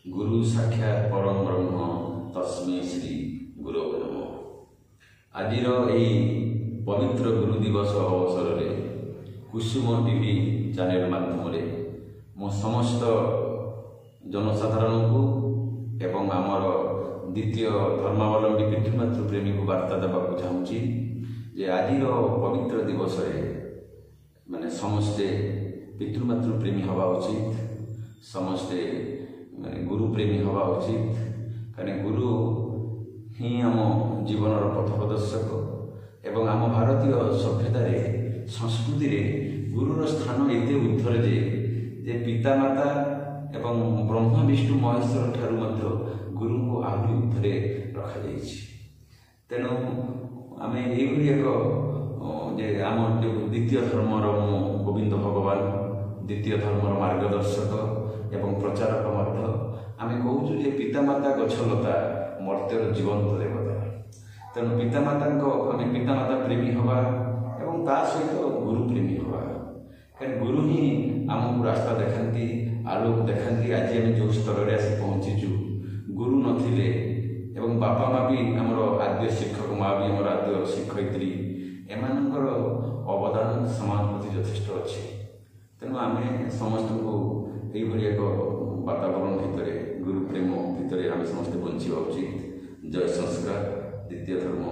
गुरु साक्षात परम ब्रह्म तस्मै श्री गुरवे नमः। आज पवित्र गुरु दिवस अवसर में कुसुम टीवी चैनल माध्यम मो समस्त जनसाधारण को एवं आमर द्वितीय धर्मावलंबी पितृमातृ प्रेमी को वार्ता देवाक चाहूँगी जे आज पवित्र दिवस माने समस्ते पितृमातृ प्रेमी हवा उचित, समस्ते गुरु प्रेमी हवा उचित। कारण गुरु ही आम जीवन पथ प्रदर्शक एवं आम भारतीय सभ्यता संस्कृति रे गुरुर स्थान एते ऊर्ध्वर जे पितामाता एवं ब्रह्मा विष्णु महेश्वर ठारू मध्य गुरु को आहरी ऊर्ध्वरे रखा जाइछि। तेणु आम एक आम द्वितीय धर्मर गोविंद भगवान द्वितीय धर्मर मार्गदर्शक एवं प्रचारक मध्य आम कहूँ जे पितामाता गछलता मर्त्यर जीवंत देवता। तेणु पितामाता आम पितामाता प्रेमी हवा एवं ता सहित गुरु प्रेमी हवा। कारण गुरु ही आमको रास्ता देखाती, आलोक देखाती। आज आम जो स्तर में आसी पहुँचीचु गुरु नथिले एवं बापा माँ भी आमर आद्य शिक्षक माँ भी आमर आद्य शिक्षयित्री एमानकर अवदान समाज प्रति यथेष्ट अच्छे। तेणु आम समस्त को यही एक वातावरण भितर गुरु प्रेम भितर आम समस्त बंचा उचित। जय संस्कार द्वितीय धर्म।